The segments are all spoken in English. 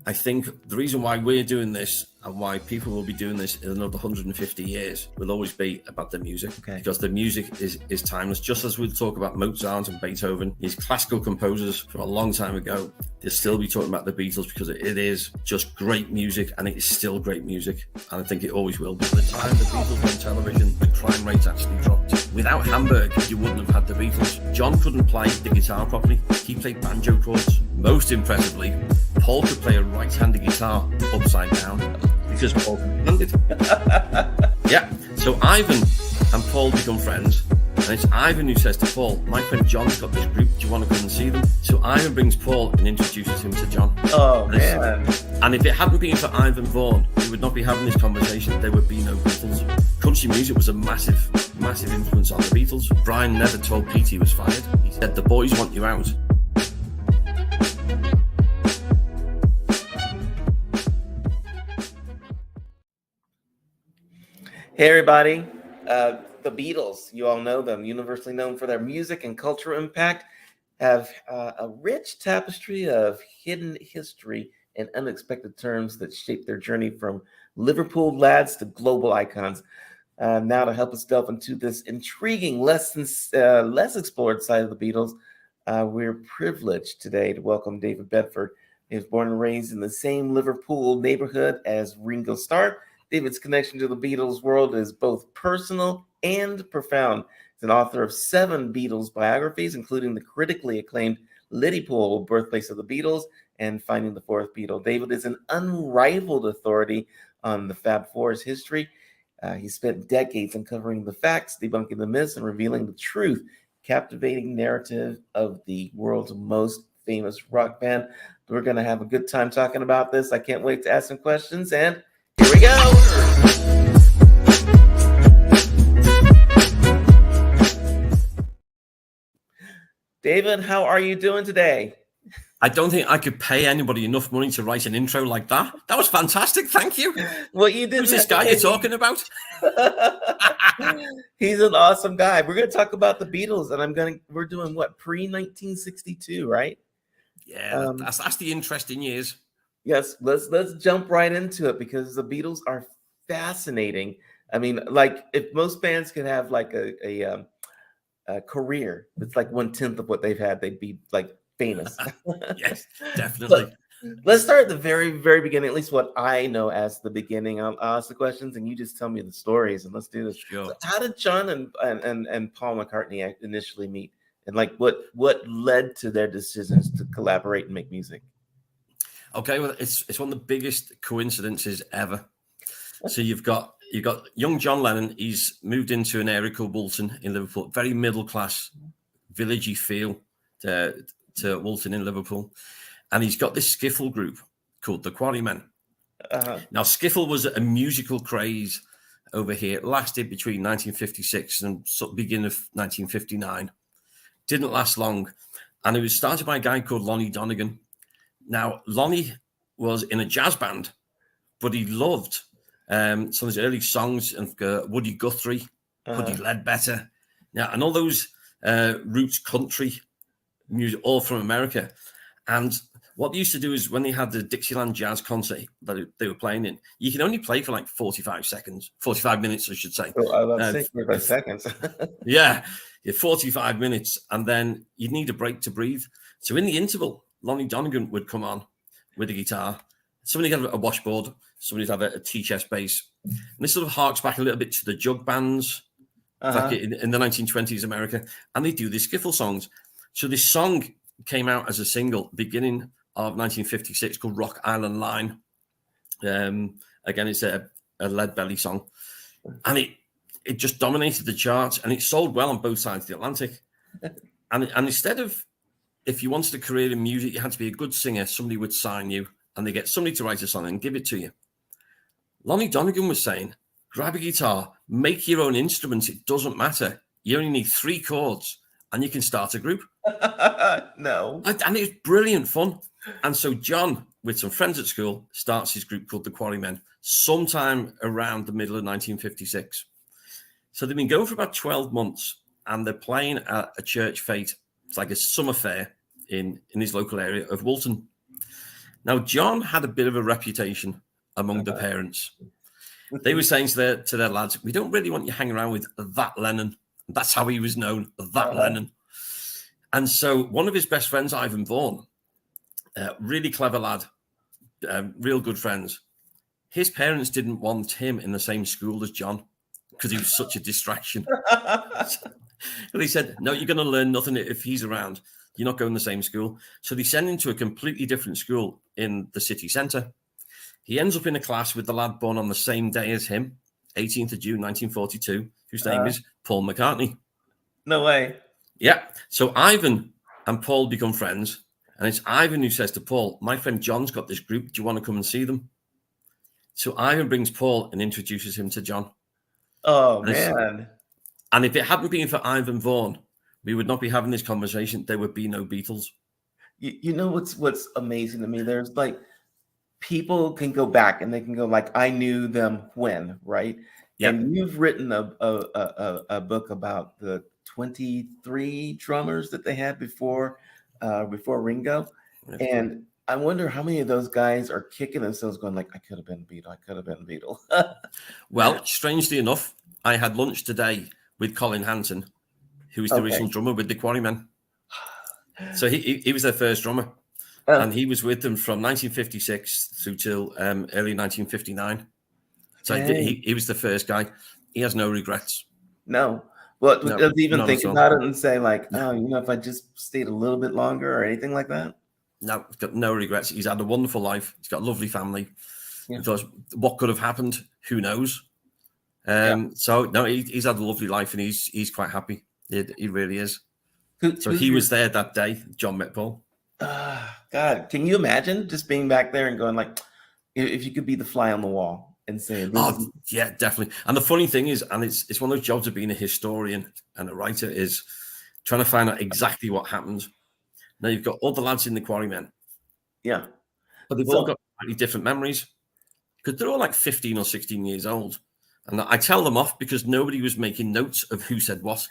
I think the reason why we're doing this and why people will be doing this in another 150 years will always be about the music. Okay. Because the music is timeless. Just as we'll talk about Mozart and Beethoven, these classical composers from a long time ago, they'll still be talking about the Beatles because it is just great music, and it is still great music. And I think it always will be. By the time the Beatles went television, the crime rate actually dropped. Without Hamburg, you wouldn't have had the Beatles. John couldn't play the guitar properly. He played banjo chords. Most impressively, Paul could play a right-handed guitar upside down because Paul handed. Yeah. So Ivan and Paul become friends, and it's Ivan who says to Paul, "My friend John's got this group. Do you want to come and see them?" So Ivan brings Paul and introduces him to John. Oh man! And if it hadn't been for Ivan Vaughan, we would not be having this conversation. There would be no Beatles. Country music was a massive influence on the Beatles. Brian never told Pete he was fired. He said, "The boys want you out." Hey everybody, the Beatles, you all know them, universally known for their music and cultural impact, have a rich tapestry of hidden history and unexpected terms that shape their journey from Liverpool lads to global icons. Now to help us delve into this intriguing, less explored side of the Beatles, we're privileged today to welcome David Bedford. He was born and raised in the same Liverpool neighborhood as Ringo Starr. David's connection to the Beatles world is both personal and profound. He's an author of 7 Beatles biographies, including the critically acclaimed Liverpool, Birthplace of the Beatles, and Finding the Fourth Beatle. David is an unrivaled authority on the Fab Four's history. He spent decades uncovering the facts, debunking the myths, and revealing the truth, captivating narrative of the world's most famous rock band. We're going to have a good time talking about this. I can't wait to ask some questions, and here we go. David, how are you doing today? I don't think I could pay anybody enough money to write an intro like that. That was fantastic. Thank you. Well, you did. Who's this guy you're talking about? He's an awesome guy. We're going to talk about the Beatles, and we're doing what, pre-1962, right? Yeah, that's the interesting years. Yes, let's jump right into it because the Beatles are fascinating. I mean, like if most bands could have like a career, it's like 1/10 of what they've had, they'd be like famous. Yes, definitely. Let's start at the very, very beginning, at least what I know as the beginning. I'll ask the questions and you just tell me the stories, and let's do this. Sure. So how did John and Paul McCartney initially meet? And like what led to their decisions to collaborate and make music? Okay, well, it's one of the biggest coincidences ever. So you've got young John Lennon. He's moved into an area called Woolton in Liverpool, very middle class, villagey feel to Woolton in Liverpool, and he's got this skiffle group called the Quarrymen. Now, skiffle was a musical craze over here. It lasted between 1956 and beginning of 1959. Didn't last long, and it was started by a guy called Lonnie Donegan. Now, Lonnie was in a jazz band, but he loved some of his early songs and Woody Guthrie, Woody Ledbetter, and all those roots country music, all from America. And what they used to do is when they had the Dixieland Jazz concert that they were playing in, you can only play for like 45 minutes, I should say. Oh, I love 45 seconds. Yeah, 45 minutes, and then you'd need a break to breathe. So in the interval, Lonnie Donegan would come on with a guitar. Somebody had a washboard, somebody'd have a T-chest bass. And this sort of harks back a little bit to the jug bands back in the 1920s America. And they do these skiffle songs. So this song came out as a single beginning of 1956 called Rock Island Line. Again, it's a lead belly song. And it just dominated the charts, and it sold well on both sides of the Atlantic. And instead of, if you wanted a career in music, you had to be a good singer. Somebody would sign you, and they get somebody to write a song and give it to you. Lonnie Donegan was saying, grab a guitar, make your own instruments. It doesn't matter. You only need 3 chords, and you can start a group. No. And it was brilliant fun. And so John, with some friends at school, starts his group called the Quarrymen sometime around the middle of 1956. So they've been going for about 12 months, and they're playing at a church fete. It's like a summer fair in his local area of Woolton. Now, John had a bit of a reputation among the parents. They were saying to their lads, we don't really want you hanging around with that Lennon. That's how he was known, that Lennon. And so one of his best friends, Ivan Vaughan, really clever lad, real good friends. His parents didn't want him in the same school as John because he was such a distraction. But he said, no, you're going to learn nothing if he's around. You're not going to the same school. So they send him to a completely different school in the city centre. He ends up in a class with the lad born on the same day as him, 18th of June, 1942, whose name is Paul McCartney. No way. Yeah. So Ivan and Paul become friends. And it's Ivan who says to Paul, my friend John's got this group. Do you want to come and see them? So Ivan brings Paul and introduces him to John. Oh, man. And if it hadn't been for Ivan Vaughan, we would not be having this conversation. There would be no Beatles. You know what's amazing to me? There's like people can go back and they can go like, I knew them when, right? Yeah. And you've written a book about the 23 drummers that they had before Ringo. And I wonder how many of those guys are kicking themselves going like, I could have been Beatle. I could have been Beatle. Well, strangely enough, I had lunch today with Colin Hanson, who was the original drummer with the Quarrymen. So he was their first drummer. And he was with them from 1956 through till early 1959. So he was the first guy. He has no regrets. No. Well, does he even think about it and say like, oh, you know, if I just stayed a little bit longer or anything like that? No, he's got no regrets. He's had a wonderful life. He's got a lovely family. Yeah. Because what could have happened? Who knows? So no, he's had a lovely life and he's quite happy. He really is. So he was there that day. John met Paul. God, can you imagine just being back there and going like, if you could be the fly on the wall and saying, yeah, definitely. And the funny thing is, and it's one of those jobs of being a historian and a writer is trying to find out exactly what happened. Now you've got all the lads in the Quarrymen. Yeah. But they've all got slightly different memories because they're all like 15 or 16 years old. And I tell them off because nobody was making notes of who said what.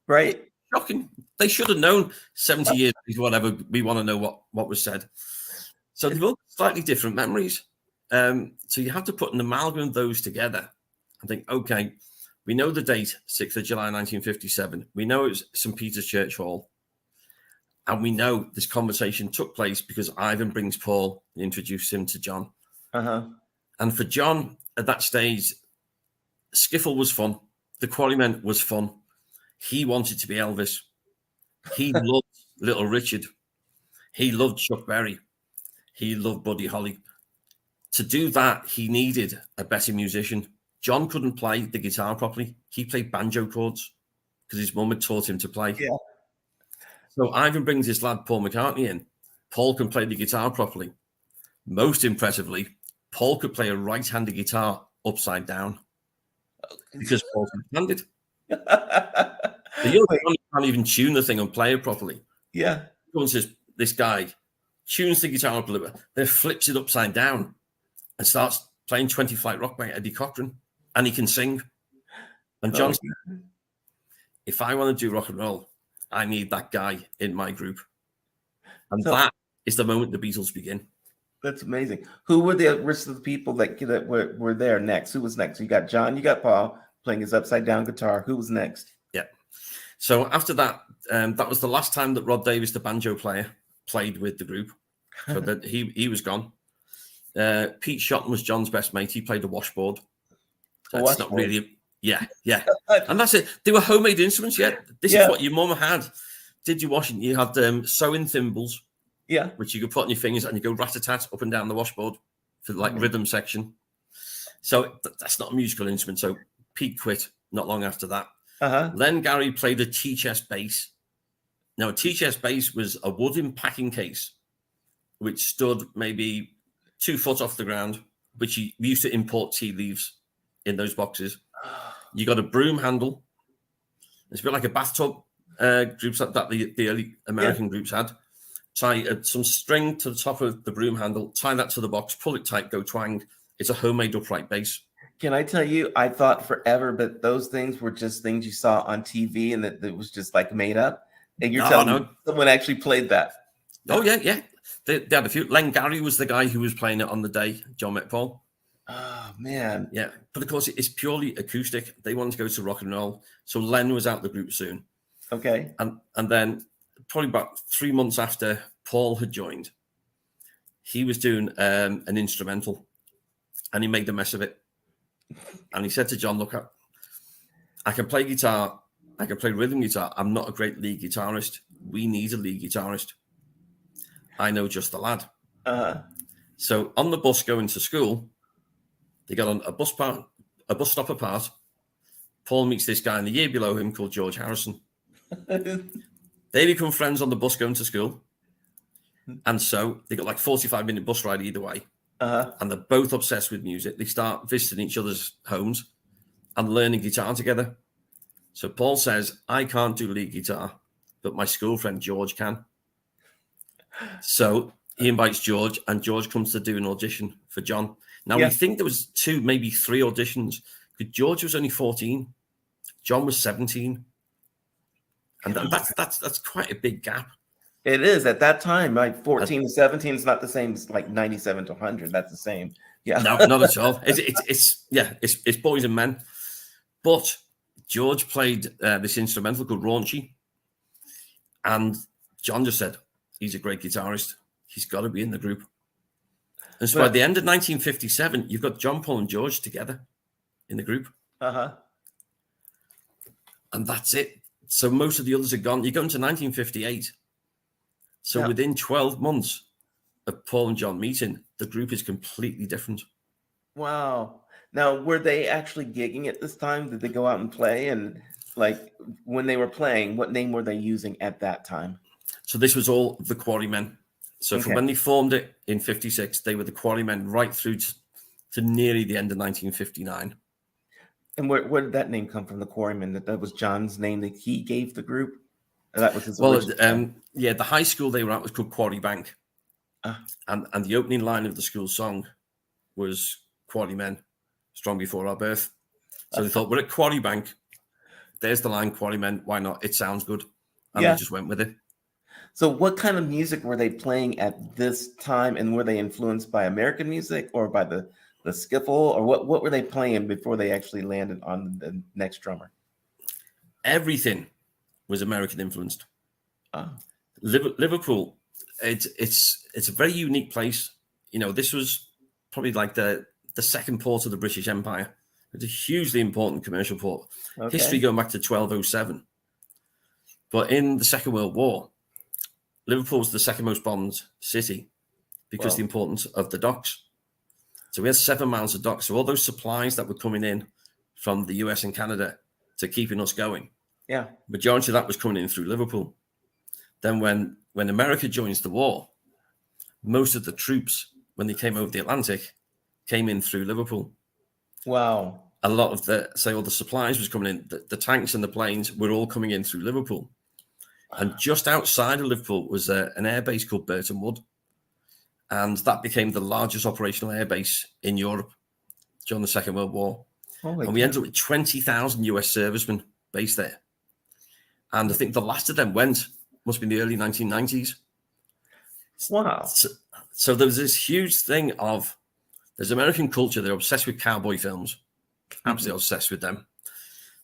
Right. Shocking. They should have known 70 years, whatever. We want to know what was said. So they've all got slightly different memories. So you have to put an amalgam of those together and think, okay, we know the date, 6th of July, 1957. We know it was St. Peter's Church Hall. And we know this conversation took place because Ivan brings Paul and introduces him to John. And for John, at that stage, skiffle was fun. The Quarrymen was fun. He wanted to be Elvis. He loved Little Richard. He loved Chuck Berry. He loved Buddy Holly. To do that, he needed a better musician. John couldn't play the guitar properly. He played banjo chords because his mum had taught him to play. Yeah. So Ivan brings his lad Paul McCartney in. Paul can play the guitar properly. Most impressively, Paul could play a right-handed guitar upside down because Paul's left-handed. The young man can't even tune the thing and play it properly. Yeah. Says, this guy tunes the guitar up a little bit, then flips it upside down and starts playing 20 Flight Rock by Eddie Cochran. And he can sing. And John said, if I want to do rock and roll, I need that guy in my group. And that is the moment the Beatles begin. That's amazing. Who were the rest of the people that were there next? Who was next? You got John, you got Paul playing his upside down guitar. Who was next? Yeah. So after that, that was the last time that Rod Davis, the banjo player, played with the group. So that he was gone. Pete Shotton was John's best mate. He played the washboard. That's not really... Yeah. And that's it. They were homemade instruments, This is what your mum had. Did your washing? You had sewing thimbles. Yeah. Which you could put on your fingers and you go rat-a-tat up and down the washboard for like rhythm section. So that's not a musical instrument. So Pete quit not long after that. Then Gary played a T-chest bass. Now, a T-chest bass was a wooden packing case which stood maybe 2 foot off the ground, which we used to import tea leaves in those boxes. You got a broom handle. It's a bit like a bathtub groups that the early American groups had. Tie some string to the top of the broom handle, tie that to the box, pull it tight, go twang. It's a homemade upright bass. Can I tell you, I thought forever, but those things were just things you saw on TV and that it was just like made up. And you're telling me someone actually played that. Oh, yeah. They had a few. Len Gary was the guy who was playing it on the day John met Paul. Oh man. Yeah, but of course it's purely acoustic. They wanted to go to rock and roll, so Len was out the group soon. Okay. And then probably about 3 months after Paul had joined, he was doing an instrumental, and he made a mess of it. And he said to John, "Look, I can play guitar, I can play rhythm guitar. I'm not a great lead guitarist. We need a lead guitarist. I know just the lad." So on the bus going to school, they got on a bus stop apart. Paul meets this guy in the year below him called George Harrison. They become friends on the bus going to school. And so they got like 45-minute bus ride either way. And they're both obsessed with music. They start visiting each other's homes and learning guitar together. So Paul says, "I can't do lead guitar, but my school friend George can." So he invites George, and George comes to do an audition for John. Now, we think there was 2, maybe 3 auditions, because George was only 14. John was 17. And that's quite a big gap. It is at that time, like 14 to 17 is not the same as like 97 to 100. That's the same. Yeah. No, not at all. It's boys and men. But George played this instrumental called Raunchy. And John just said, "He's a great guitarist. He's got to be in the group." And so by the end of 1957, you've got John, Paul, and George together in the group. And that's it. So most of the others are gone. You go into 1958. So within 12 months of Paul and John meeting, the group is completely different. Wow. Now, were they actually gigging at this time? Did they go out and play? And like when they were playing, what name were they using at that time? So this was all the Quarrymen. So from when they formed it in 56, they were the Quarrymen right through to nearly the end of 1959. And where did that name come from, the Quarrymen? That was John's name that he gave the group? That was his original the high school they were at was called Quarry Bank. And the opening line of the school song was Quarrymen, strong before our birth. So they thought, we're at Quarry Bank. There's the line, Quarrymen. Why not? It sounds good. And they just went with it. So what kind of music were they playing at this time? And were they influenced by American music or by the skiffle? Or what were they playing before they actually landed on the next drummer? Everything was American influenced. Liverpool, it's a very unique place. You know, this was probably like the second port of the British Empire. It's a hugely important commercial port. History going back to 1207. But in the Second World War, Liverpool was the second most bombed city because of the importance of the docks. So we had 7 miles of docks. So all those supplies that were coming in from the US and Canada to keeping us going, majority of that was coming in through Liverpool. Then when America joins the war, most of the troops, when they came over the Atlantic, came in through Liverpool. Wow. A lot of all the supplies was coming in. The tanks and the planes were all coming in through Liverpool. And just outside of Liverpool was an airbase called Burton Wood. And that became the largest operational airbase in Europe during the Second World War. And we ended up with 20,000 US servicemen based there. And I think the last of them must be in the early 1990s. Wow. So there was this huge thing there's American culture. They're obsessed with cowboy films, absolutely obsessed with them.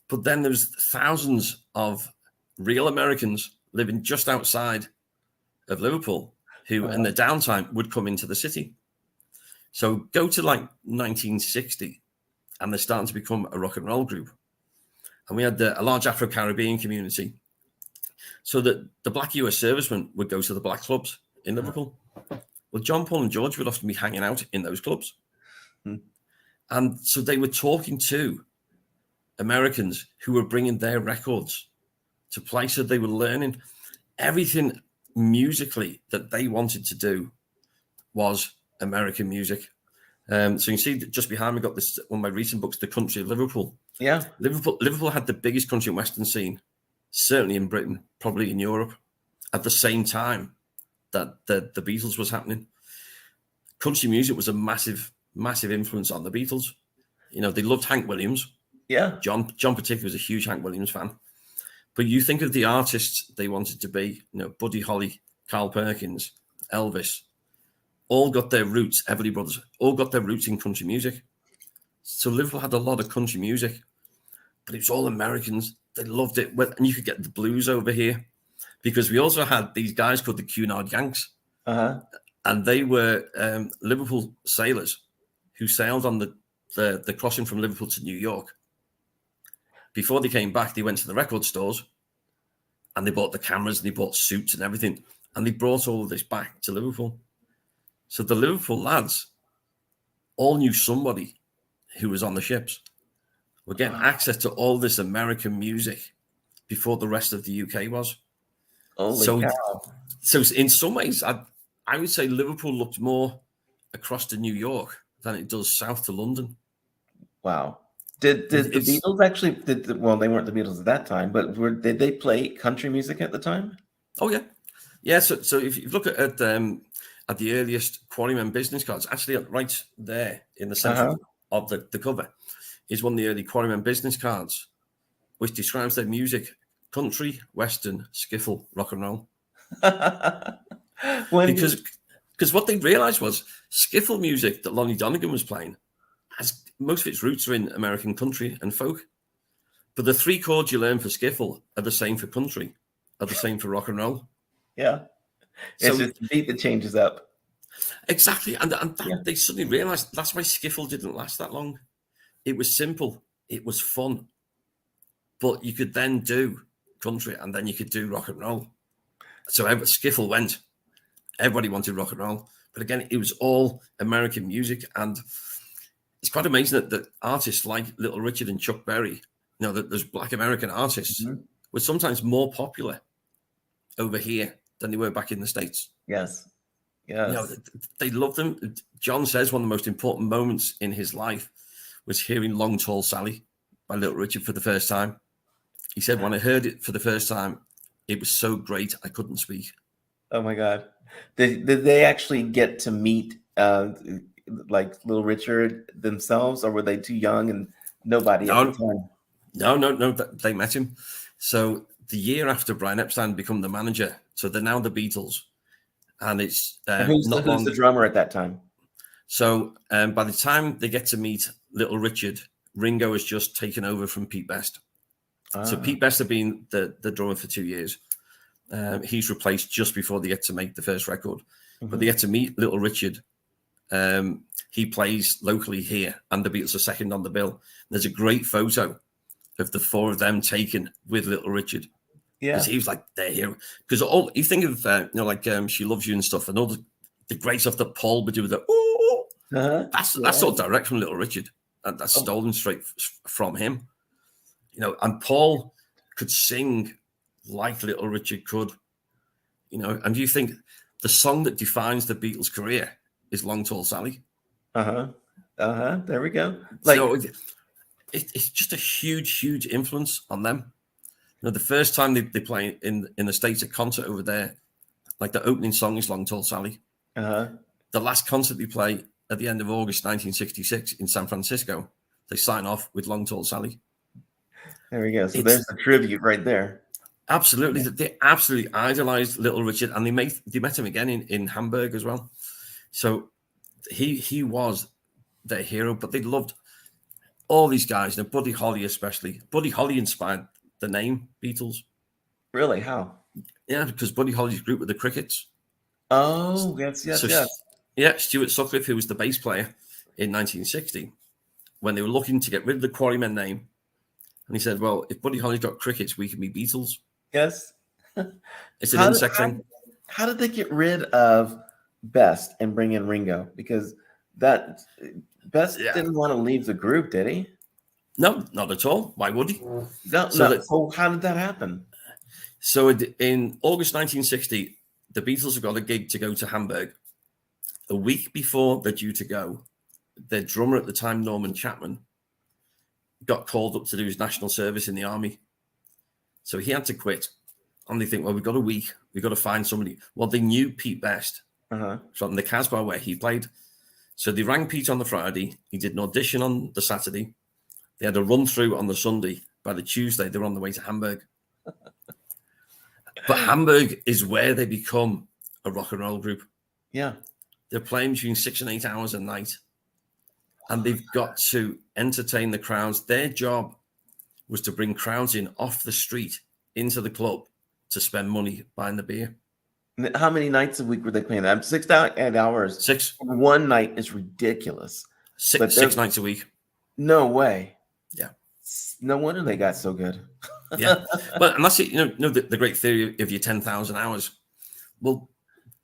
But then there's thousands of real Americans living just outside of Liverpool who in their downtime would come into the city. So go to like 1960 and they're starting to become a rock and roll group. And we had a large Afro-Caribbean community. So that the black US servicemen would go to the black clubs in Liverpool. Well, John, Paul and George would often be hanging out in those clubs. And so they were talking to Americans who were bringing their records to play. So they were learning everything musically that they wanted to do was American music. So you can see that just behind me, got this one of my recent books, The Country of Liverpool. Yeah. Liverpool had the biggest country and western scene, certainly in Britain, probably in Europe, at the same time that the Beatles was happening. Country music was a massive, massive influence on the Beatles. You know, they loved Hank Williams. Yeah. John particularly was a huge Hank Williams fan. But you think of the artists they wanted to be, you know, Buddy Holly, Carl Perkins, Elvis, all got their roots, Everly Brothers, all got their roots in country music. So Liverpool had a lot of country music, but it was all Americans. They loved it. And you could get the blues over here because we also had these guys called the Cunard Yanks. And they were Liverpool sailors who sailed on the crossing from Liverpool to New York. Before they came back, they went to the record stores and they bought the cameras and they bought suits and everything. And they brought all of this back to Liverpool. So the Liverpool lads all knew somebody who was on the ships. We're getting access to all this American music before the rest of the UK was. Holy cow. So in some ways, I would say Liverpool looked more across to New York than it does south to London. Wow. Did the Beatles actually? Well, they weren't the Beatles at that time, but did they play country music at the time? Oh yeah, yeah. So if you look at the earliest Quarrymen business cards, actually right there in the center of the cover is one of the early Quarrymen business cards, which describes their music: country, western, skiffle, rock and roll. Because what they realized was skiffle music that Lonnie Donegan was playing has most of its roots are in American country and folk. But the three chords you learn for skiffle are the same for country, are the same for rock and roll. Yeah. It's just the beat that changes up. Exactly. And they suddenly realized that's why skiffle didn't last that long. It was simple. It was fun. But you could then do country and then you could do rock and roll. So skiffle went. Everybody wanted rock and roll. But again, it was all American music. And it's quite amazing that artists like Little Richard and Chuck Berry, that there's Black American artists, were sometimes more popular over here than they were back in the States. Yes. They loved them. John says one of the most important moments in his life was hearing Long Tall Sally by Little Richard for the first time. He said, when I heard it for the first time, it was so great I couldn't speak. Oh my God. Did they actually get to meet like Little Richard themselves, or were they too young and nobody at the time? No, they met him. So the year after Brian Epstein became the manager, so they're now the Beatles. And it's who's the drummer at that time? So by the time they get to meet Little Richard, Ringo has just taken over from Pete Best. So Pete Best had been the drummer for 2 years. He's replaced just before they get to make the first record. But they get to meet Little Richard. He plays locally here, and the Beatles are second on the bill. There's a great photo of the four of them taken with Little Richard. Yeah, because he was like their hero. Because all you think of, She Loves You and stuff, and all the great stuff that Paul would do with the that's all direct from Little Richard, and that's stolen straight from him. And Paul could sing like Little Richard could. And you think the song that defines the Beatles' career is Long Tall Sally. There we go. So it's just a huge influence on them. The first time they play in the States, a concert over there, like the opening song is Long Tall Sally. The last concert they play at the end of August 1966 in San Francisco, they sign off with Long Tall Sally. There we go. So there's a tribute right there. Absolutely. They absolutely idolized Little Richard, and they met him again in Hamburg as well. So he was their hero, but they loved all these guys, Buddy Holly especially. Buddy Holly inspired the name Beatles. Really? How? Yeah, because Buddy Holly's group were the Crickets. Oh, yes. Yeah, Stuart Sutcliffe, who was the bass player in 1960, when they were looking to get rid of the Quarrymen name, and he said, well, if Buddy Holly's got Crickets, we can be Beatles. Yes. It's an insect thing. How did they get rid of Best and bring in Ringo? Because Best didn't want to leave the group, did he? No, not at all. Why would he? So how did that happen? So in August 1960, the Beatles have got a gig to go to Hamburg. A week before they're due to go, their drummer at the time, Norman Chapman, got called up to do his national service in the army. So he had to quit. And they think, well, we've got a week. We've got to find somebody. Well, they knew Pete Best from the Casbah where he played. So they rang Pete on the Friday. He did an audition on the Saturday. They had a run through on the Sunday. By the Tuesday, they were on the way to Hamburg. But Hamburg is where they become a rock and roll group. Yeah. They're playing between 6 and 8 hours a night. And they've got to entertain the crowds. Their job was to bring crowds in off the street into the club to spend money buying the beer. How many nights a week were they playing that? 6 to 8 hours. 6. One night is ridiculous. Six nights a week. No way. Yeah. No wonder they got so good. Yeah. But and that's it, the great theory of your 10,000 hours. Well,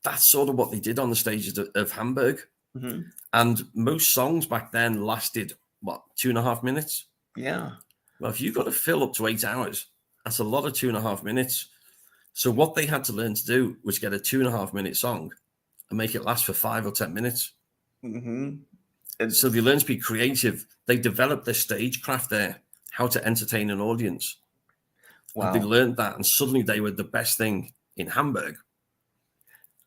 that's sort of what they did on the stages of Hamburg. Mm-hmm. And most songs back then lasted, 2.5 minutes? Yeah. Well, if you've got to fill up to 8 hours, that's a lot of 2.5 minutes. So what they had to learn to do was get a 2.5 minute song and make it last for 5 or 10 minutes. Mm-hmm. And so they learned to be creative. They developed their stagecraft there, how to entertain an audience. Wow. And they learned that, and suddenly they were the best thing in Hamburg.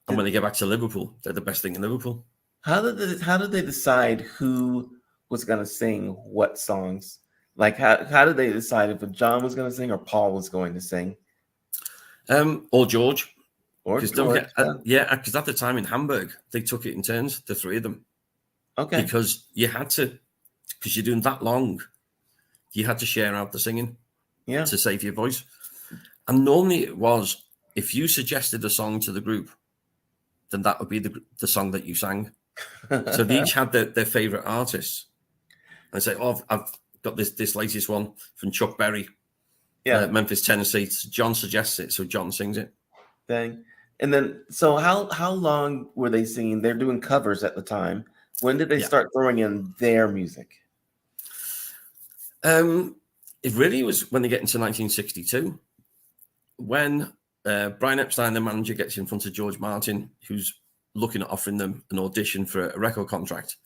And when they get back to Liverpool, they're the best thing in Liverpool. How did they decide who was going to sing what songs? Like, how did they decide if John was going to sing or Paul was going to sing? Or George. Or Because George. because at the time in Hamburg, they took it in turns, the three of them. Okay. Because you had to, because you're doing that long, you had to share out the singing to save your voice. And normally it was, if you suggested a song to the group, then that would be the song that you sang. So they each had their favorite artists. And say, I've got this latest one from Chuck Berry, Memphis, Tennessee. John suggests it, so John sings it. Dang. And then, so how long were they singing? They're doing covers at the time. When did they start throwing in their music? It really was when they get into 1962, when Brian Epstein, the manager, gets in front of George Martin, who's looking at offering them an audition for a record contract.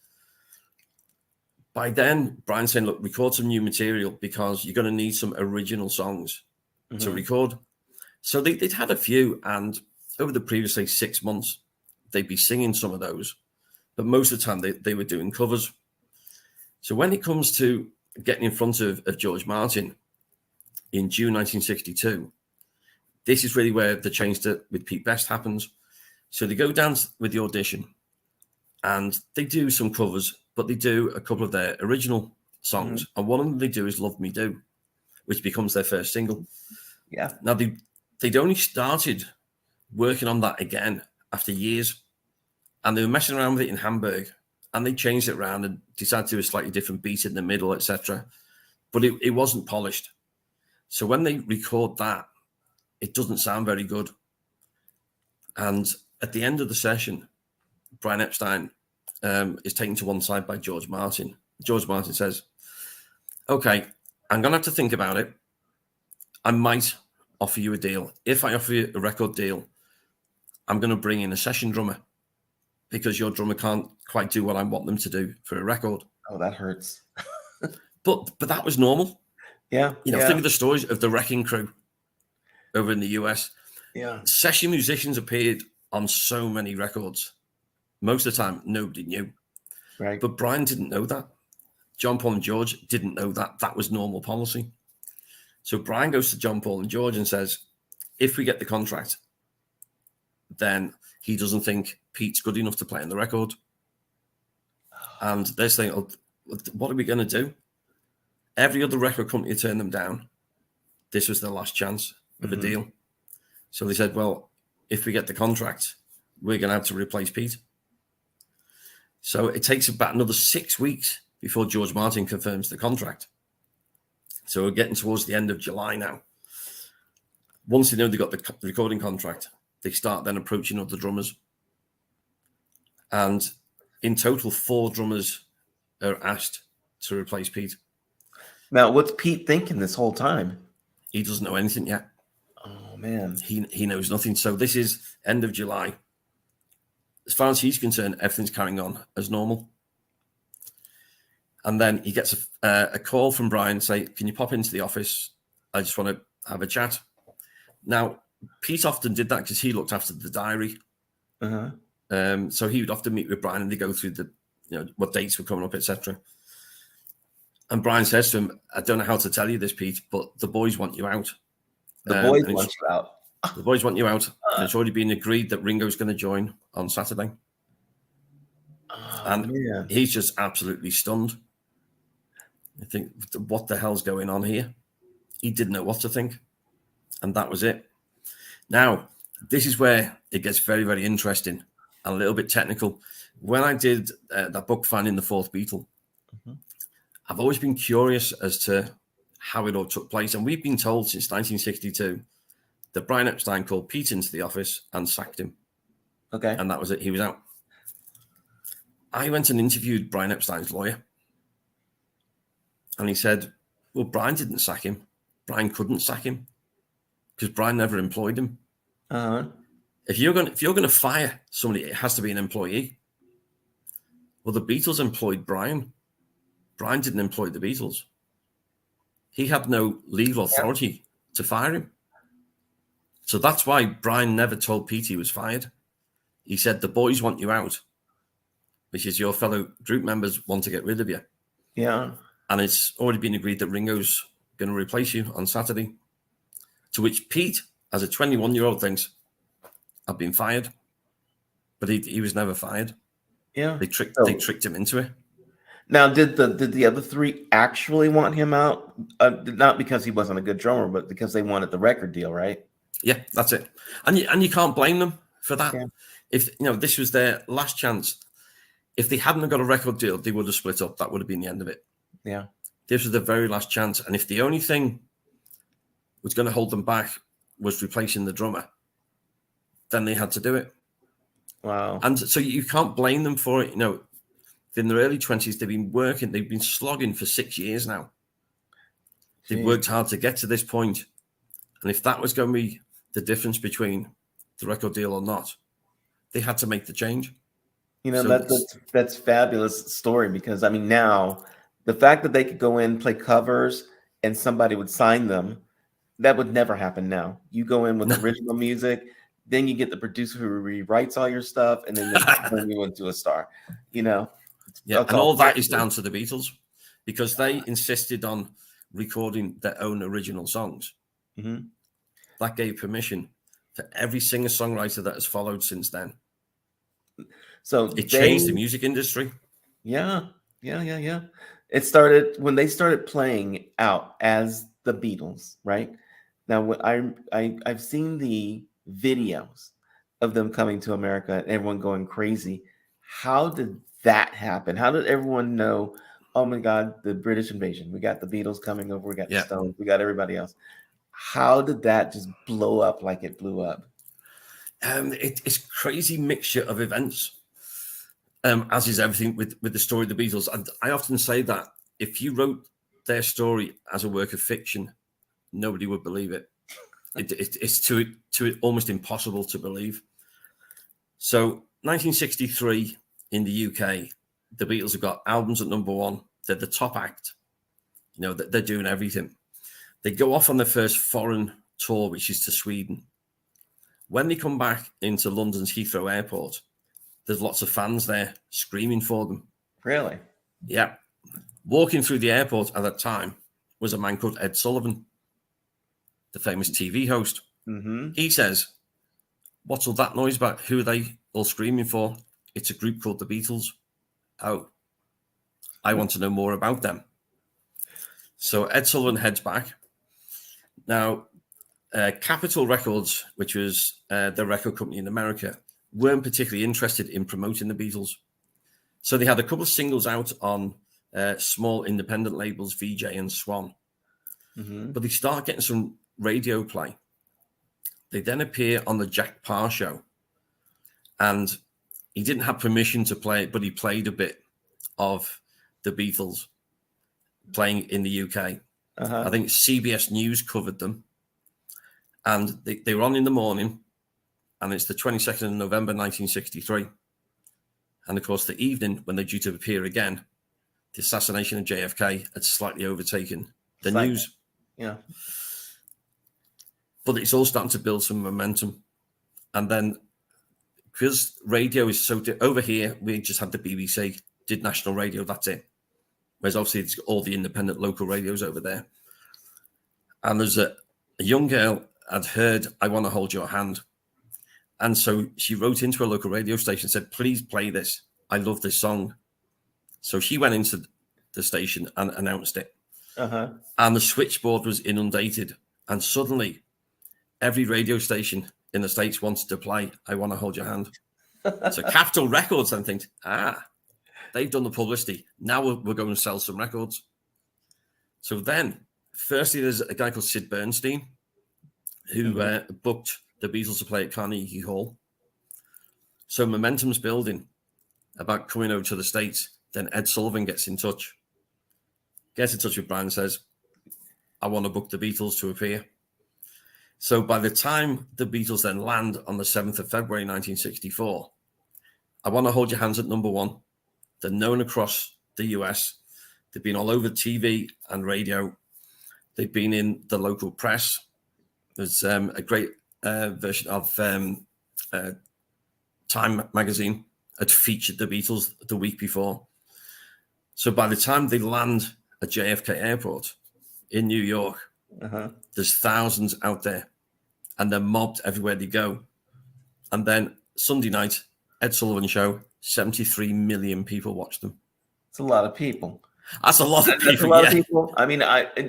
By then, Brian's saying, look, record some new material because you're going to need some original songs to record. So they'd had a few, and over the previous, 6 months, they'd be singing some of those. But most of the time, they were doing covers. So when it comes to getting in front of George Martin in June 1962, this is really where the change with Pete Best happens. So they go down with the audition, and they do some covers, but they do a couple of their original songs. And one of them they do is Love Me Do, which becomes their first single. Yeah. Now, they'd only started working on that again after years, and they were messing around with it in Hamburg, and they changed it around and decided to do a slightly different beat in the middle, etc. But it wasn't polished. So when they record that, it doesn't sound very good. And at the end of the session, Brian Epstein is taken to one side by George Martin. George Martin says, okay, I'm going to have to think about it. I might offer you a deal. If I offer you a record deal, I'm going to bring in a session drummer because your drummer can't quite do what I want them to do for a record. Oh, that hurts. But that was normal. Yeah. Think of the stories of the Wrecking Crew over in the US. Yeah. Session musicians appeared on so many records. Most of the time, nobody knew. Right. But Brian didn't know that. John, Paul, and George didn't know that. That was normal policy. So Brian goes to John, Paul, and George and says, if we get the contract, then he doesn't think Pete's good enough to play on the record. And they're saying, oh, what are we going to do? Every other record company turned them down. This was their last chance of a deal. So they said, well, if we get the contract, we're going to have to replace Pete. So it takes about another 6 weeks before George Martin confirms the contract. So we're getting towards the end of July now. Once they know they got the recording contract, they start then approaching other drummers. And in total, 4 drummers are asked to replace Pete. Now, what's Pete thinking this whole time? He doesn't know anything yet. Oh, man. He knows nothing. So this is end of July. As far as he's concerned, everything's carrying on as normal. And then he gets a call from Brian, say, can you pop into the office? I just want to have a chat. Now, Pete often did that because he looked after the diary. So he would often meet with Brian and they go through what dates were coming up, etc. And Brian says to him, I don't know how to tell you this, Pete, but the boys want you out. The boys want you out. The boys want you out. And it's already been agreed that Ringo's going to join on Saturday. And man. he's just absolutely stunned. I think, what the hell's going on here? He didn't know what to think. And that was it. Now, this is where it gets very, very interesting and a little bit technical. When I did that book, Finding the Fourth Beatle, I've always been curious as to how it all took place. And we've been told since 1962 that Brian Epstein called Pete into the office and sacked him. Okay. And that was it. He was out. I went and interviewed Brian Epstein's lawyer. And he said, well, Brian didn't sack him. Brian couldn't sack him because Brian never employed him. Uh-huh. If you're going to fire somebody, it has to be an employee. Well, the Beatles employed Brian. Brian didn't employ the Beatles. He had no legal authority to fire him. So that's why Brian never told Pete he was fired. He said, the boys want you out, which is your fellow group members want to get rid of you. Yeah. And it's already been agreed that Ringo's going to replace you on Saturday. To which Pete, as a 21-year-old, thinks, I've been fired. But he was never fired. Yeah. They tricked him into it. Now, did the other three actually want him out? Not because he wasn't a good drummer, but because they wanted the record deal, right? Yeah, that's it. And you can't blame them for that. Yeah. If this was their last chance, if they hadn't got a record deal, they would have split up. That would have been the end of it. Yeah. This was the very last chance. And if the only thing was going to hold them back was replacing the drummer, then they had to do it. Wow. And so you can't blame them for it. In their early 20s, they've been working, they've been slogging for 6 years now. They've worked hard to get to this point. And if that was going to be the difference between the record deal or not, they had to make the change. That's fabulous story, because I mean, now the fact that they could go in, play covers, and somebody would sign them, that would never happen now. You go in with original music, then you get the producer who rewrites all your stuff, and then they turn you into a star. Yeah, and all that is down to the Beatles, because they insisted on recording their own original songs. Mm-hmm. That gave permission to every singer-songwriter that has followed since then. So it changed the music industry. Yeah. It started when they started playing out as the Beatles, right? Now, when I've seen the videos of them coming to America and everyone going crazy. How did that happen? How did everyone know, oh my God, the British invasion? We got the Beatles coming over. We got the Stones. We got everybody else. How did that just blow up like it blew up? It's crazy mixture of events, as is everything with the story of the Beatles. And I often say that if you wrote their story as a work of fiction, nobody would believe it. It's too almost impossible to believe. So 1963 in the UK, the Beatles have got albums at #1. They're the top act. They're doing everything. They go off on their first foreign tour, which is to Sweden. When they come back into London's Heathrow Airport, there's lots of fans there screaming for them. Really? Yeah. Walking through the airport at that time was a man called Ed Sullivan, the famous TV host. Mm-hmm. He says, what's all that noise about? Who are they all screaming for? It's a group called the Beatles. Oh, I want to know more about them. So Ed Sullivan heads back. Now, Capitol Records, which was the record company in America, weren't particularly interested in promoting the Beatles. So they had a couple of singles out on small independent labels, VJ and Swan. Mm-hmm. But they start getting some radio play. They then appear on the Jack Parr show. And he didn't have permission to play it, but he played a bit of the Beatles playing in the UK. Uh-huh. I think CBS News covered them. And they were on in the morning. And it's the 22nd of November, 1963. And of course, the evening when they're due to appear again, the assassination of JFK had slightly overtaken the news. Yeah. But it's all starting to build some momentum. And then, because radio is so... over here, we just had the BBC, did national radio, that's it. Whereas obviously it's all the independent local radios over there. And there's a young girl had heard, I Want to Hold Your Hand. And so she wrote into a local radio station and said, please play this. I love this song. So she went into the station and announced it. Uh-huh. And the switchboard was inundated. And suddenly, every radio station in the States wanted to play I Want to Hold Your Hand. So Capitol Records then thinks, they've done the publicity. Now we're going to sell some records. So then, firstly, there's a guy called Sid Bernstein who booked the Beatles to play at Carnegie Hall. So momentum's building about coming over to the States. Then Ed Sullivan gets in touch with Brian and says, I want to book the Beatles to appear. So by the time the Beatles then land on the 7th of February, 1964, I Want to Hold Your Hands at number 1. They're known across the US. They've been all over TV and radio. They've been in the local press. There's a great version of Time magazine had featured the Beatles the week before. So by the time they land at JFK Airport in New York, there's thousands out there and they're mobbed everywhere they go. And then Sunday night, Ed Sullivan Show, 73 million people watched them. It's a lot of people. That's a lot of people. That's a lot of people. I mean,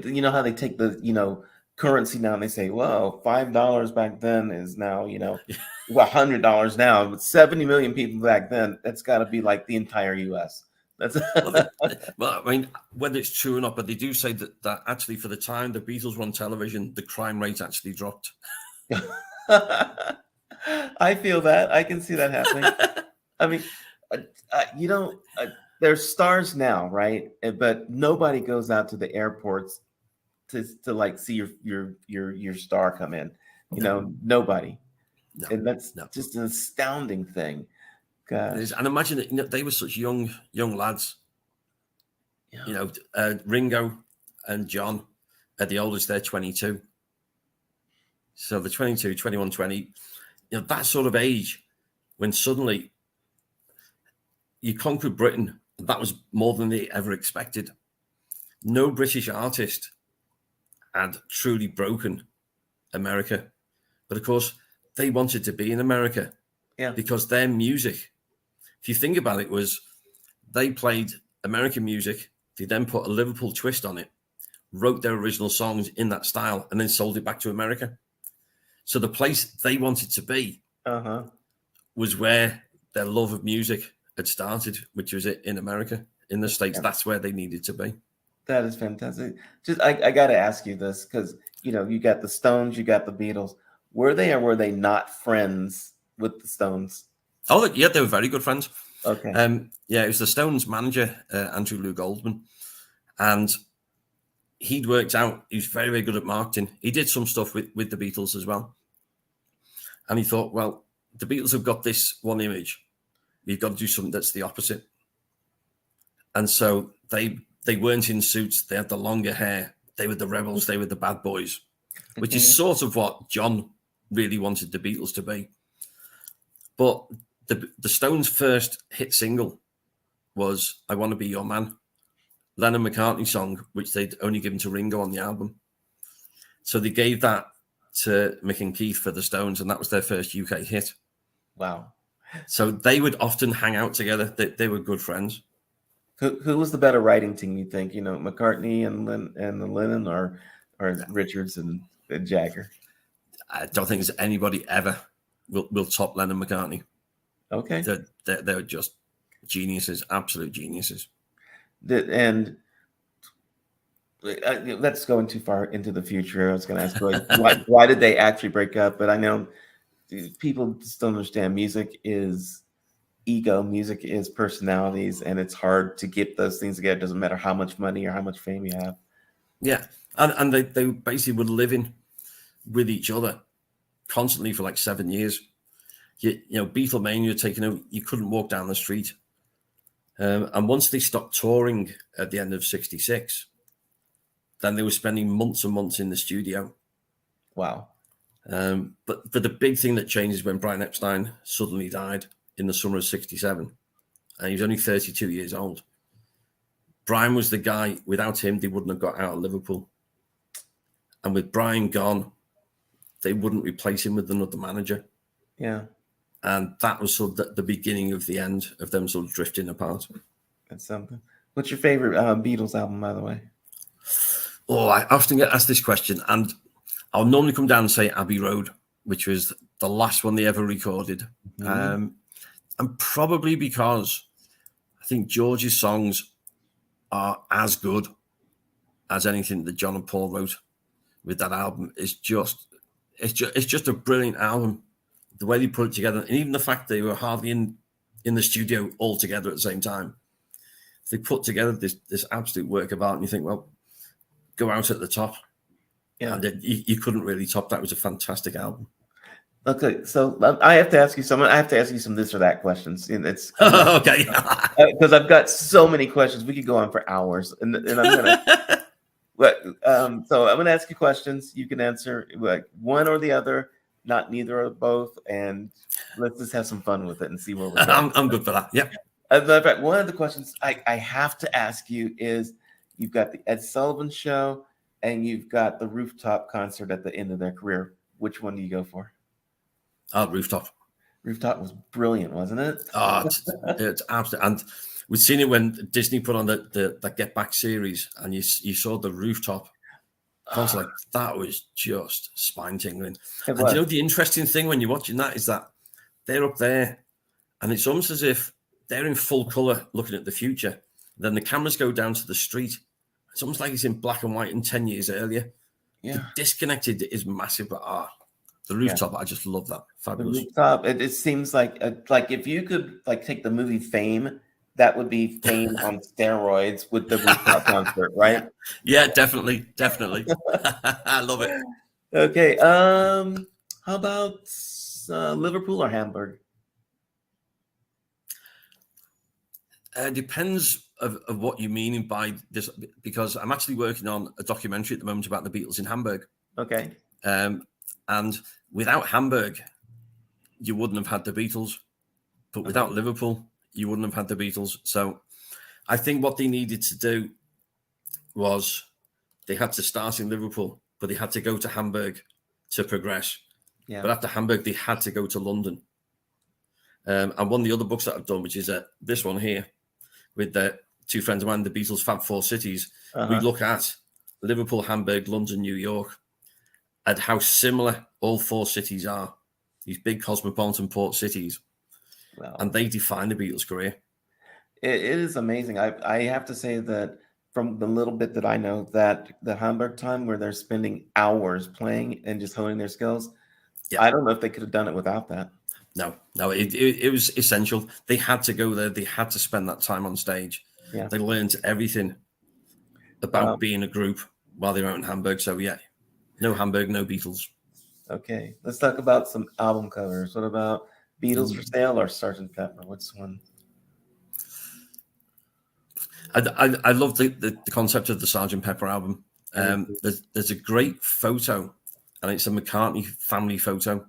you know how they take the, currency now and they say, well, $5 back then is now, $100 now. But 70 million people back then, that's got to be like the entire US. That's well, I mean, whether it's true or not, but they do say that actually for the time the Beatles were on television, the crime rate actually dropped. I feel that. I can see that happening. I mean, there's stars now, right? But nobody goes out to the airports to like see your star come in. Nobody. No, and that's just an astounding thing. Gosh. And imagine that they were such young lads. Yeah. Ringo and John are the oldest. They're 22. So the 22, 21, 20. That sort of age when suddenly you conquered Britain. That was more than they ever expected. No British artist had truly broken America. But of course, they wanted to be in America because their music, if you think about it, was they played American music. They then put a Liverpool twist on it, wrote their original songs in that style, and then sold it back to America. So the place they wanted to be was where their love of music had started, which was in America, in the States. Yeah. That's where they needed to be. That is fantastic. Just I got to ask you this because, you got the Stones, you got the Beatles. Were they or were they not friends with the Stones? Oh, yeah, they were very good friends. Okay. It was the Stones manager, Andrew Lou Goldman. And he'd worked out, he was very, very good at marketing. He did some stuff with the Beatles as well. And he thought, well, the Beatles have got this one image. You've got to do something that's the opposite. And so they weren't in suits. They had the longer hair. They were the rebels. They were the bad boys, which is sort of what John really wanted the Beatles to be. But the Stones' first hit single was I Want to Be Your Man, Lennon McCartney song, which they'd only given to Ringo on the album. So they gave that to Mick and Keith for the Stones, and that was their first UK hit. Wow. So they would often hang out together. They were good friends. Who was the better writing team, you think? McCartney and the Lennon or Richards and Jagger? I don't think there's anybody ever will top Lennon McCartney. Okay. They're just geniuses, absolute geniuses. And let's go too far into the future. I was going to ask why did they actually break up? But I know people just don't understand. Music is ego, music is personalities, and it's hard to get those things together. It doesn't matter how much money or how much fame you have. Yeah, and they basically were living with each other constantly for like 7 years. Beatlemania taking over. You couldn't walk down the street. And once they stopped touring at the end of '66, then they were spending months and months in the studio. Wow. But the big thing that changed is when Brian Epstein suddenly died in the summer of '67. And he was only 32 years old. Brian was the guy. Without him, they wouldn't have got out of Liverpool. And with Brian gone, they wouldn't replace him with another manager. Yeah. And that was sort of the beginning of the end of them sort of drifting apart. That's something. What's your favorite Beatles album, by the way? Oh, I often get asked this question, and I'll normally come down and say Abbey Road, which was the last one they ever recorded. And probably because I think George's songs are as good as anything that John and Paul wrote with that album. It's just a brilliant album. The way they put it together, and even the fact they were hardly in the studio all together at the same time. They put together this absolute work of art, and you think, well, go out at the top. Yeah. And you couldn't really top that. It was a fantastic album. Okay, so I have to ask you some. I have to ask you some this or that questions. And it's okay, because I've got so many questions. We could go on for hours, and I'm gonna. So I'm gonna ask you questions. You can answer like one or the other, not neither or both, and let's just have some fun with it and see where we're going. I'm good for that. Yeah. As a matter of fact, one of the questions I have to ask you is: you've got the Ed Sullivan Show, and you've got the Rooftop concert at the end of their career. Which one do you go for? Rooftop. Rooftop was brilliant, wasn't it? Oh, it's absolutely. And we'd seen it when Disney put on the Get Back series, and you saw the Rooftop concert. Like, that was just spine tingling. And you know, the interesting thing when you're watching that is that they're up there, and it's almost as if they're in full color looking at the future. Then the cameras go down to the street. It's almost like it's in black and white and 10 years earlier. Yeah. The disconnected is massive, but the Rooftop, I just love that. Fabulous. The Rooftop, it seems like if you could like take the movie Fame, that would be Fame on steroids with the Rooftop concert, right? Yeah, definitely. I love it. Okay. How about Liverpool or Hamburg? Depends of what you mean by this, because I'm actually working on a documentary at the moment about the Beatles in Hamburg. Okay. And without Hamburg, you wouldn't have had the Beatles. But without Liverpool, you wouldn't have had the Beatles. So I think what they needed to do was they had to start in Liverpool, but they had to go to Hamburg to progress. Yeah. But after Hamburg, they had to go to London. And one of the other books that I've done, which is this one here, with the two friends of mine, the Beatles' Fab Four Cities, we look at Liverpool, Hamburg, London, New York, and how similar all four cities are. These big cosmopolitan port cities. Wow. And they define the Beatles' career. It is amazing. I have to say that from the little bit that I know, that the Hamburg time where they're spending hours playing and just honing their skills, I don't know if they could have done it without that. No, it was essential. They had to go there. They had to spend that time on stage. Yeah. They learned everything about being a group while they were out in Hamburg. So, yeah, no Hamburg, no Beatles. Okay, let's talk about some album covers. What about Beatles for Sale or Sgt. Pepper? What's one? I love the concept of the Sgt. Pepper album. There's a great photo, and it's a McCartney family photo.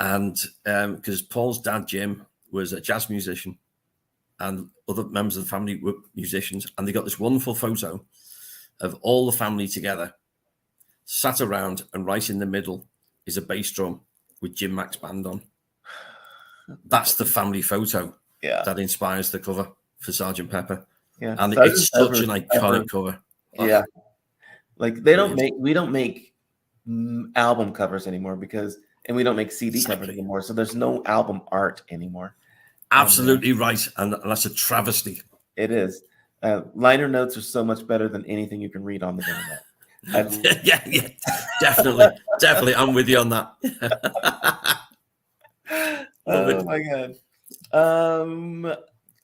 And because Paul's dad, Jim, was a jazz musician, and other members of the family were musicians, and they got this wonderful photo of all the family together, sat around, and right in the middle is a bass drum with Jim Mack's band on. That's the family photo that inspires the cover for Sgt. Pepper. Yeah, and it's such an iconic cover. Yeah, like we don't make album covers anymore and we don't make CD covers anymore. So there's no album art anymore. Absolutely right, and that's a travesty. It is. Liner notes are so much better than anything you can read on the internet. Yeah, definitely. I'm with you on that. Oh my god.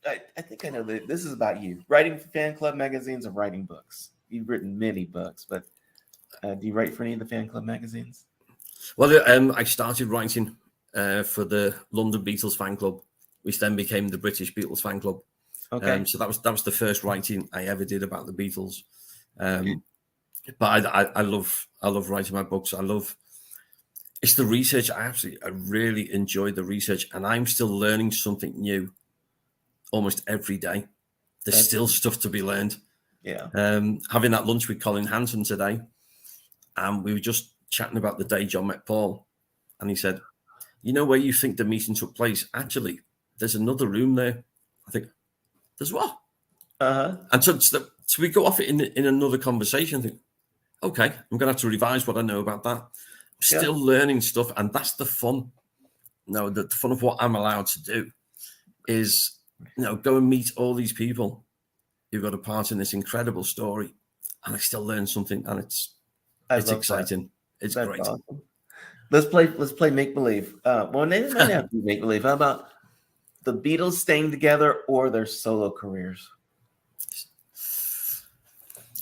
I think I know that this is about you. Writing for fan club magazines or writing books? You've written many books, but do you write for any of the fan club magazines? Well, I started writing for the London Beatles fan club, which then became the British Beatles fan club. Okay. So that was the first writing I ever did about the Beatles. But I love writing my books. It's the research. I really enjoy the research, and I'm still learning something new almost every day. There's still stuff to be learned. Yeah. Having that lunch with Colin Hanson today, and we were just chatting about the day John met Paul, and he said, you know where you think the meeting took place? Actually, there's another room there. I think, there's what? And so we go off it in another conversation. I think, okay, I'm going to have to revise what I know about that. I'm still learning stuff, and that's the fun. No, the fun of what I'm allowed to do is, go and meet all these people who've got a part in this incredible story, and I still learn something, and it's exciting. It's That's great. Awesome. Let's play make believe. Well, they might have to be make believe. How about the Beatles staying together or their solo careers?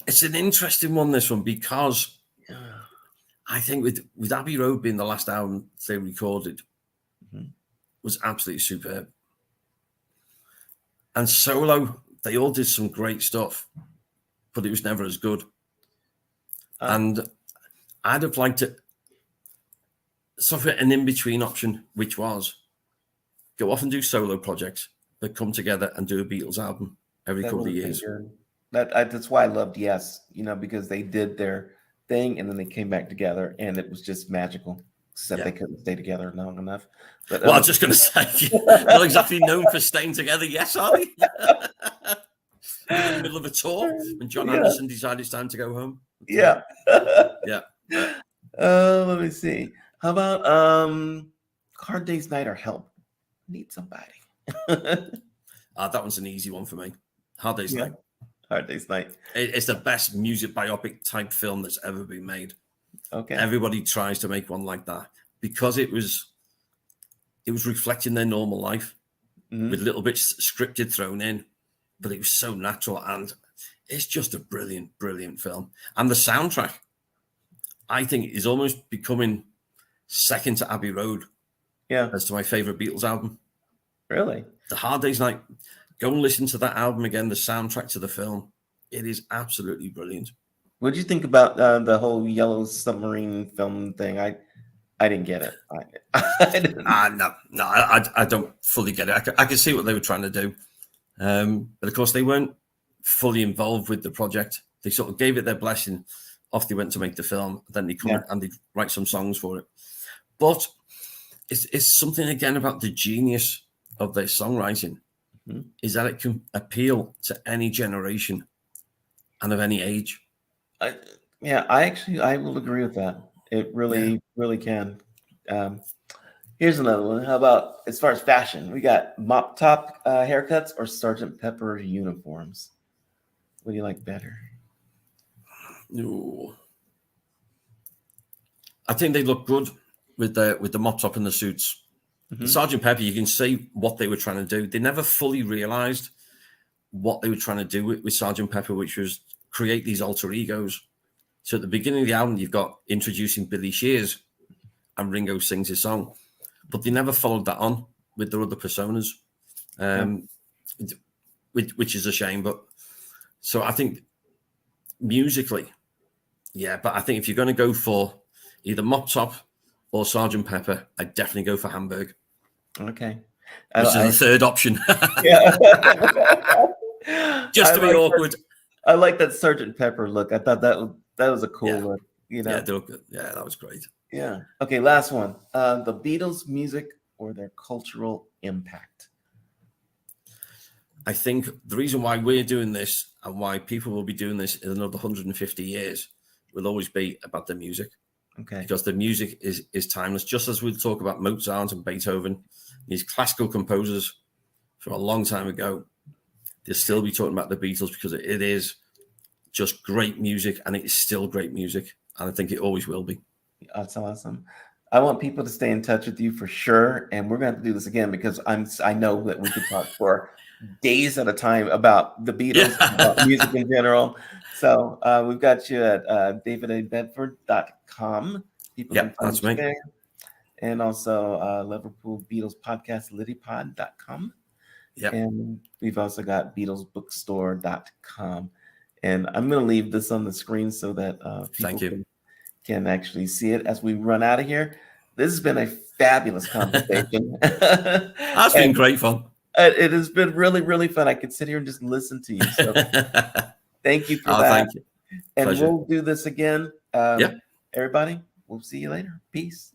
It's an interesting one, this one, because I think with Abbey Road being the last album they recorded, was absolutely superb. And solo, they all did some great stuff, but it was never as good. And I'd have liked to suffer an in-between option, which was go off and do solo projects, but come together and do a Beatles album every couple of years. That's why I loved Yes, because they did their thing and then they came back together and it was just magical. Except they couldn't stay together long enough. But I was just going to say, not exactly known for staying together. Yes, are they? In the middle of a tour, when John Anderson decided it's time to go home. Yeah. Yeah. Let me see. How about Hard Day's Night or Help? Need somebody. That one's an easy one for me. Hard Day's Night. Hard Day's Night. It's the best music biopic type film that's ever been made. Okay. Everybody tries to make one like that because it was reflecting their normal life with little bits scripted thrown in, but it was so natural, and it's just a brilliant, brilliant film. And the soundtrack, I think, is almost becoming second to Abbey Road. Yeah. As to my favorite Beatles album. Really? The Hard Day's Night. Go and listen to that album again, the soundtrack to the film. It is absolutely brilliant. What did you think about the whole Yellow Submarine film thing? I didn't get it. No, I don't fully get it. I can see what they were trying to do. But of course, they weren't fully involved with the project. They sort of gave it their blessing. Off they went to make the film. Then they come in and they write some songs for it. But it's something, again, about the genius of their songwriting, is that it can appeal to any generation and of any age. I will agree with that. It really can. Here's another one. How about as far as fashion? We got mop top haircuts or Sergeant Pepper uniforms. What do you like better? Ooh. I think they look good with the mop top and the suits. Sergeant Pepper, you can see what they were trying to do. They never fully realized what they were trying to do with Sergeant Pepper, which was create these alter egos. So at the beginning of the album, you've got introducing Billy Shears and Ringo sings his song, but they never followed that on with their other personas, which is a shame. But so I think musically, but I think if you're going to go for either Mop Top or Sergeant Pepper, I'd definitely go for Hamburg. Okay. Which is the third option. Just to be awkward. I like that Sergeant Pepper look. I thought that was a cool look. Yeah, they look good. Yeah, that was great. Yeah. Okay, last one. The Beatles' music or their cultural impact? I think the reason why we're doing this and why people will be doing this in another 150 years will always be about the music. Okay. Because the music is timeless. Just as we'll talk about Mozart and Beethoven, these classical composers from a long time ago, they'll still be talking about the Beatles because it is just great music, and it is still great music. And I think it always will be. That's awesome. I want people to stay in touch with you for sure. And we're going to have to do this again because I know that we could talk for days at a time about the Beatles, about music in general. So we've got you at davidbedford.com. People can find you there. And also Liverpool Beatles podcast, littipod.com. Yep. And we've also got BeatlesBookstore.com. And I'm going to leave this on the screen so that people can actually see it as we run out of here. This has been a fabulous conversation. That's been great fun. It has been really, really fun. I could sit here and just listen to you. So thank you for that. Thank you. And Pleasure. we'll do this again. Everybody, we'll see you later. Peace.